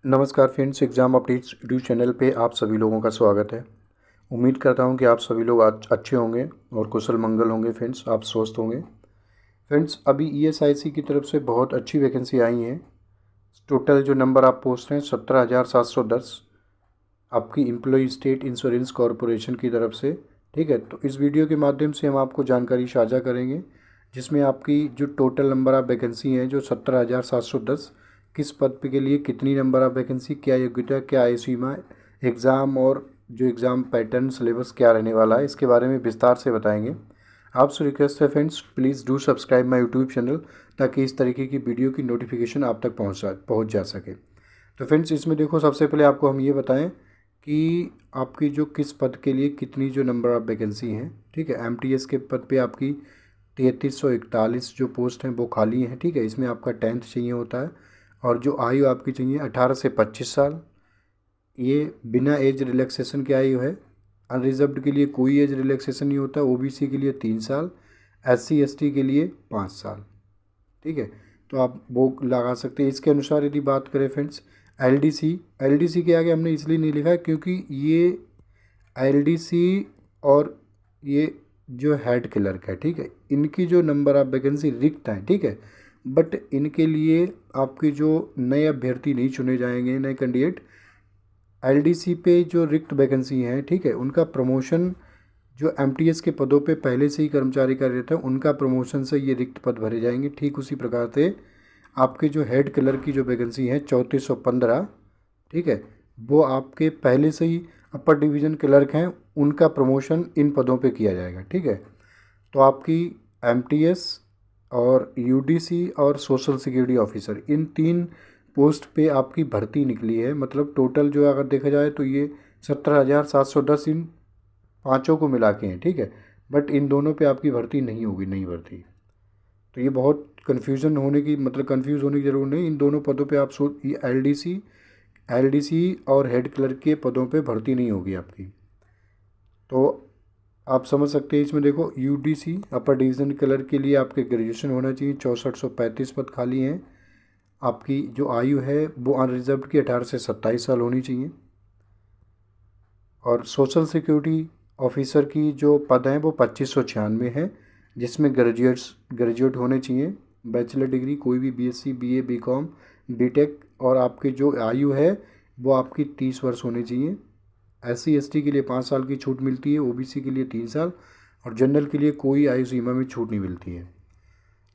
नमस्कार friends, exam updates YouTube channel पे आप सभी लोगों का स्वागत है। उम्मीद करता हूँ कि आप सभी लोग आज अच्छे होंगे और कुशल मंगल होंगे। फ्रेंड्स, आप स्वस्थ होंगे। फ्रेंड्स, अभी ईएसआईसी की तरफ से बहुत अच्छी वैकेंसी आई हैं। टोटल जो नंबर आप पोस्ट हैं 17,710 आपकी एम्प्लॉय स्टेट इंश्योरेंस कॉरपोरेशन की तरफ से। ठीक है, तो इस वीडियो के माध्यम से हम आपको जानकारी साझा करेंगे, जिसमें आपकी जो टोटल नंबर ऑफ़ वैकेंसी हैं जो 17,710, किस पद पे के लिए कितनी नंबर ऑफ़ वैकेंसी, क्या योग्यता, क्या आयु सीमा, एग्ज़ाम और जो एग्ज़ाम पैटर्न सिलेबस क्या रहने वाला है, इसके बारे में विस्तार से बताएंगे। आपसे रिक्वेस्ट है friends, please do subscribe my YouTube channel, ताकि इस तरीके की वीडियो की नोटिफिकेशन आप तक पहुँच जा सके। तो फ्रेंड्स, इसमें देखो, सबसे पहले आपको हम ये बताएं कि आपकी जो किस पद के लिए कितनी जो नंबर ऑफ़ वैकेंसी हैं। ठीक है, एमटीएस के पद पे आपकी 3341 जो पोस्ट हैं वो खाली हैं। ठीक है, इसमें आपका 10th चाहिए होता है और जो आयु आपकी चाहिए 18 से 25 साल। ये बिना एज रिलैक्सेशन के आयु है। अनरिजर्व्ड के लिए कोई एज रिलैक्सेशन नहीं होता। ओबीसी के लिए 3 साल, एससी एसटी के लिए 5 साल। ठीक है, तो आप वो लगा सकते हैं। इसके अनुसार यदि बात करें फ्रेंड्स, एलडीसी के आगे हमने इसलिए नहीं लिखा है क्योंकि ये एलडीसी और ये जो हेड क्लर्क है, ठीक है, इनकी जो नंबर ऑफ वैकेंसी रिक्त है। ठीक है, बट इनके लिए आपके जो नए अभ्यर्थी नहीं चुने जाएंगे, नए कैंडिडेट। एलडीसी पे जो रिक्त वैकेंसी हैं, ठीक है, उनका प्रमोशन जो एमटीएस के पदों पे पहले से ही कर्मचारी कर रहे थे, उनका प्रमोशन से ये रिक्त पद भरे जाएंगे। ठीक उसी प्रकार से आपके जो हेड क्लर्क की जो वैकेंसी है 3415, ठीक है, वो आपके पहले से ही अपर डिवीज़न क्लर्क हैं, उनका प्रमोशन इन पदों पे किया जाएगा। ठीक है, तो आपकी एमटीएस और यूडीसी और सोशल सिक्योरिटी ऑफिसर, इन 3 पोस्ट पे आपकी भर्ती निकली है। मतलब टोटल जो अगर देखा जाए तो ये 17,710 इन पाँचों को मिला के हैं। ठीक है, बट इन दोनों पे आपकी भर्ती नहीं होगी, नई भर्ती। तो ये बहुत कन्फ्यूज़न होने की, मतलब कन्फ्यूज़ होने की ज़रूरत नहीं। इन दोनों पदों पे आप एलडीसी और हेड क्लर्क के पदों पे भर्ती नहीं होगी आपकी। तो आप समझ सकते हैं। इसमें देखो, यूडीसी अपर डिवीज़न क्लर्क के लिए आपके ग्रेजुएशन होना चाहिए। 6435 पद खाली हैं। आपकी जो आयु है वो अनरिजर्व्ड की 18 से 27 साल होनी चाहिए। और सोशल सिक्योरिटी ऑफिसर की जो पद हैं वो 2596 है, जिसमें ग्रेजुएट होने चाहिए, बैचलर डिग्री, कोई भी बीएससी, बीए, बीकॉम, बीटेक। और आपकी जो आयु है वो आपकी 30 वर्ष होनी चाहिए। एससी एसटी के लिए 5 साल की छूट मिलती है, ओबीसी के लिए 3 साल और जनरल के लिए कोई आयु सीमा में छूट नहीं मिलती है।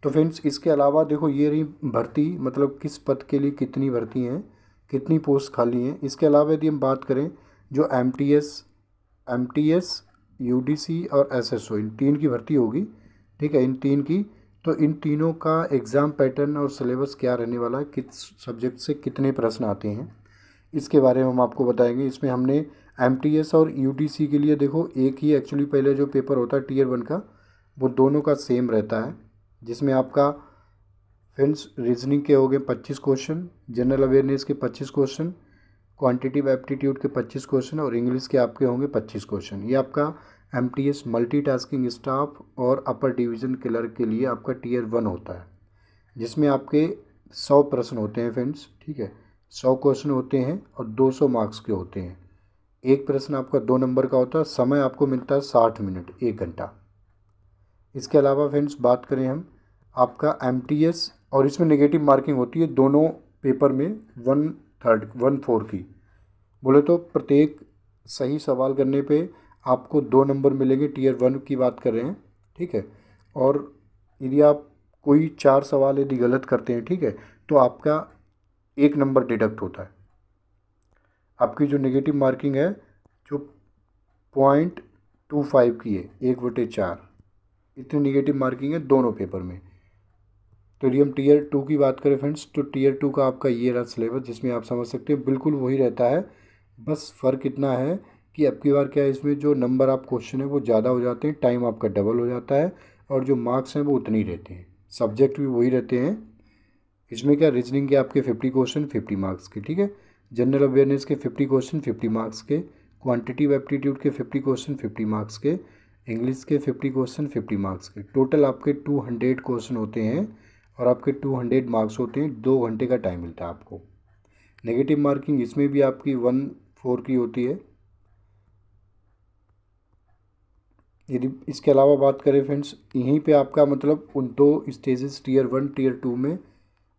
तो फ्रेंड्स, इसके अलावा देखो, ये रही भर्ती, मतलब किस पद के लिए कितनी भर्ती हैं, कितनी पोस्ट खाली हैं। इसके अलावा यदि हम बात करें, जो एमटीएस, यूडीसी और एसएसओ, इन 3 की भर्ती होगी। ठीक है, इन 3 की। तो इन तीनों का एग्ज़ाम पैटर्न और सिलेबस क्या रहने वाला है, किस सब्जेक्ट से कितने प्रश्न आते हैं, इसके बारे में हम आपको बताएंगे। इसमें हमने एमटीएस और यूडीसी के लिए देखो, एक ही एक्चुअली पहले जो पेपर होता है टीयर 1 का, वो दोनों का सेम रहता है, जिसमें आपका फ्रेंड्स रीजनिंग के हो गए 25 क्वेश्चन, जनरल अवेयरनेस के 25 क्वेश्चन, क्वांटिटिव एप्टीट्यूड के 25 क्वेश्चन और इंग्लिश के आपके होंगे 25 क्वेश्चन। ये आपका एमटीएस मल्टीटास्किंग स्टाफ और अपर डिवीज़न क्लर्क के लिए आपका टीयर 1 होता है, जिसमें आपके 100 प्रश्न होते हैं फ्रेंड्स। ठीक है, 100 क्वेश्चन होते हैं और 200 मार्क्स के होते हैं। एक प्रश्न आपका 2 नंबर का होता है। समय आपको मिलता है 60 मिनट, 1 घंटा। इसके अलावा फ्रेंड्स बात करें हम, आपका एमटीएस, और इसमें नेगेटिव मार्किंग होती है दोनों पेपर में, 1/3 1/4 की। बोले तो प्रत्येक सही सवाल करने पे आपको 2 नंबर मिलेंगे, टीयर 1 की बात कर रहे हैं। ठीक है, और यदि आप कोई 4 सवाल यदि गलत करते हैं, ठीक है, तो आपका 1 नंबर डिडक्ट होता है। आपकी जो नेगेटिव मार्किंग है जो 0.25 की है, 1/4, इतनी नेगेटिव मार्किंग है दोनों पेपर में। तो यदि हम टीयर 2 की बात करें फ्रेंड्स, तो टीयर 2 का आपका ये रहा सिलेबस, जिसमें आप समझ सकते हैं बिल्कुल वही रहता है। बस फ़र्क इतना है कि अब की बार क्या है, इसमें जो नंबर ऑफ क्वेश्चन है वो ज़्यादा हो जाते हैं, टाइम आपका डबल हो जाता है, और जो मार्क्स हैं वो उतने ही रहते हैं। सब्जेक्ट भी वही रहते हैं। इसमें क्या, रीजनिंग के आपके 50 क्वेश्चन 50 मार्क्स के, ठीक है, जनरल अवेयरनेस के 50 क्वेश्चन 50 मार्क्स के, क्वांटिटिव एप्टीट्यूड के 50 क्वेश्चन 50 मार्क्स के, इंग्लिश के 50 क्वेश्चन 50 मार्क्स के। टोटल आपके 200 क्वेश्चन होते हैं और आपके 200 मार्क्स होते हैं। 2 घंटे का टाइम मिलता है आपको। नेगेटिव मार्किंग इसमें भी आपकी 1/4 की होती है। यदि इसके अलावा बात करें फ्रेंड्स, यहीं पे आपका मतलब उन 2 स्टेजेस टियर 1 टियर 2 में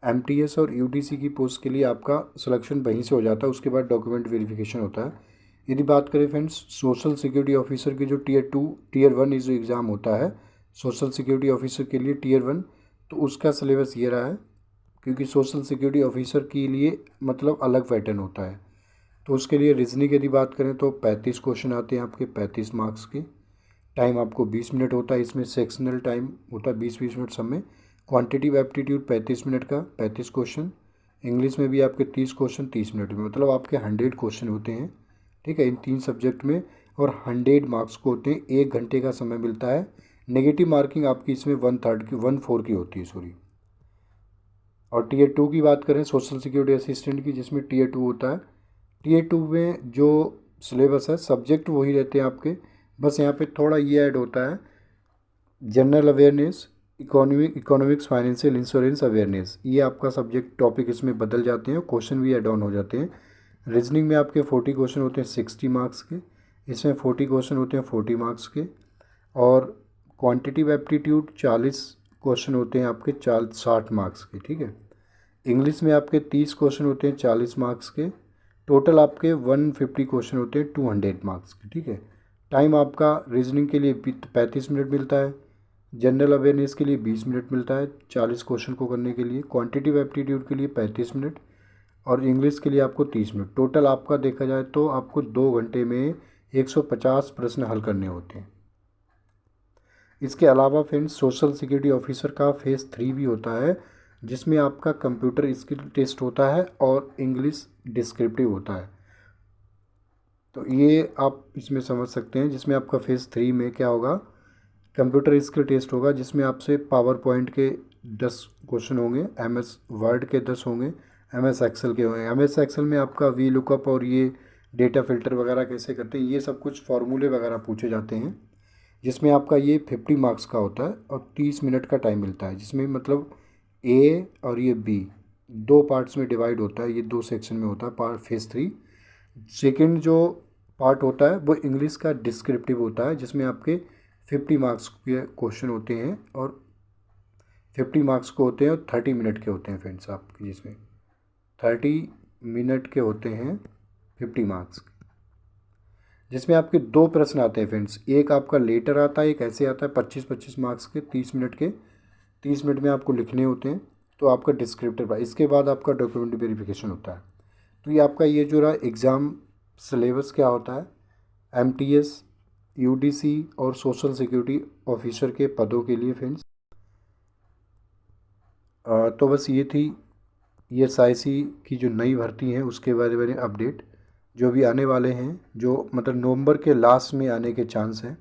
एमटीएस और यूटीसी की पोस्ट के लिए आपका सिलेक्शन वहीं से हो जाता है। उसके बाद डॉक्यूमेंट वेरिफिकेशन होता है। यदि बात करें फ्रेंड्स सोशल सिक्योरिटी ऑफिसर की जो टियर 2 टियर 1 जो एग्ज़ाम होता है सोशल सिक्योरिटी ऑफिसर के लिए टियर 1, तो उसका सिलेबस ये रहा है, क्योंकि सोशल सिक्योरिटी ऑफिसर के लिए मतलब अलग पैटर्न होता है। तो उसके लिए रीजनिंग यदि बात करें तो 35 क्वेश्चन आते हैं आपके 35 मार्क्स के। टाइम आपको 20 मिनट होता है, इसमें सेक्शनल टाइम होता है 20-20 मिनट सब में। क्वांटिटिव एप्टीट्यूड 35 मिनट का 35 क्वेश्चन। इंग्लिश में भी आपके 30 क्वेश्चन 30 मिनट में, मतलब आपके 100 क्वेश्चन होते हैं, ठीक है, इन 3 सब्जेक्ट में। और 100 मार्क्स को होते हैं, 1 घंटे का समय मिलता है। नेगेटिव मार्किंग आपकी इसमें 1/4 की होती है, सॉरी। और टियर 2 की बात करें सोशल सिक्योरिटी असिस्टेंट की, जिसमें टियर 2 होता है। टियर 2 में जो सिलेबस है सब्जेक्ट वही रहते हैं आपके, बस यहाँ पे थोड़ा ये ऐड होता है general awareness, economics, financial, insurance awareness, ये आपका सब्जेक्ट टॉपिक इसमें बदल जाते हैं, क्वेश्चन भी ऐड ऑन हो जाते हैं। रीजनिंग में आपके 40 क्वेश्चन होते हैं 60 मार्क्स के, इसमें 40 क्वेश्चन होते हैं 40 मार्क्स के। और क्वांटिटिव एप्टीट्यूड 40 क्वेश्चन होते हैं आपके 60 मार्क्स के, ठीक है। इंग्लिश में आपके 30 क्वेश्चन होते हैं 40 मार्क्स के। टोटल आपके 150 क्वेश्चन होते हैं 200 मार्क्स के, ठीक है। टाइम आपका रीजनिंग के लिए 35 मिनट मिलता है, जनरल अवेयरनेस के लिए 20 मिनट मिलता है 40 क्वेश्चन को करने के लिए, क्वांटिटिव एप्टीट्यूड के लिए 35 मिनट, और इंग्लिश के लिए आपको 30 मिनट। टोटल आपका देखा जाए तो आपको 2 घंटे में 150 प्रश्न हल करने होते हैं। इसके अलावा फ्रेंड्स सोशल सिक्योरिटी ऑफिसर का फेज़ 3 भी होता है, जिसमें आपका कंप्यूटर स्किल टेस्ट होता है और इंग्लिश डिस्क्रिप्टिव होता है। तो ये आप इसमें समझ सकते हैं, जिसमें आपका फेज़ 3 में क्या होगा, कंप्यूटर स्किल टेस्ट होगा, जिसमें आपसे पावर पॉइंट के 10 क्वेश्चन होंगे, एमएस वर्ड के 10 होंगे, एमएस एक्सेल के होंगे। एमएस एक्सेल में आपका वी लुकअप और ये डेटा फिल्टर वगैरह कैसे करते हैं, ये सब कुछ फार्मूले वगैरह पूछे जाते हैं, जिसमें आपका ये 50 मार्क्स का होता है और 30 मिनट का टाइम मिलता है। जिसमें मतलब ए और ये बी 2 पार्ट्स में डिवाइड होता है, ये 2 सेक्शन में होता है पार्ट फेज़ 3। सेकेंड जो पार्ट होता है वो इंग्लिश का डिस्क्रिप्टिव होता है, जिसमें आपके 50 मार्क्स के क्वेश्चन होते हैं और 50 मार्क्स को होते हैं और 30 मिनट के होते हैं फ्रेंड्स आपके, जिसमें 30 मिनट के होते हैं 50 मार्क्स, जिसमें आपके 2 प्रश्न आते हैं फ्रेंड्स। एक आपका लेटर आता है, एक ऐसे आता है 25-25 मार्क्स के 30 मिनट के, 30 मिनट में आपको लिखने होते हैं। तो आपका डिस्क्रिप्टिव, इसके बाद आपका डॉक्यूमेंट वेरिफिकेशन होता है। तो ये आपका ये जो रहा एग्ज़ाम सिलेबस क्या होता है एमटीएस, यूडीसी और सोशल सिक्योरिटी ऑफिसर के पदों के लिए फ्रेंड्स। तो बस ये थी ईएसआईसी की जो नई भर्ती है उसके बारे में अपडेट, जो भी आने वाले हैं, जो मतलब नवंबर के लास्ट में आने के चांस हैं।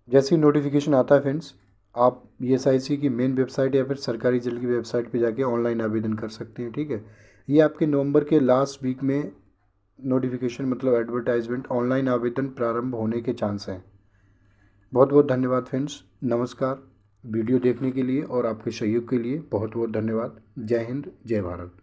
जैसे ही नोटिफिकेशन आता है फ्रेंड्स, आप ईएसआईसी की मेन वेबसाइट या फिर सरकारी जल की वेबसाइट पे जाके ऑनलाइन आवेदन कर सकते हैं, ठीक है। ये आपके नवंबर के लास्ट वीक में नोटिफिकेशन मतलब एडवर्टाइजमेंट ऑनलाइन आवेदन प्रारंभ होने के चांस हैं। बहुत बहुत धन्यवाद फ्रेंड्स, नमस्कार। वीडियो देखने के लिए और आपके सहयोग के लिए बहुत बहुत धन्यवाद। जय हिंद, जय भारत।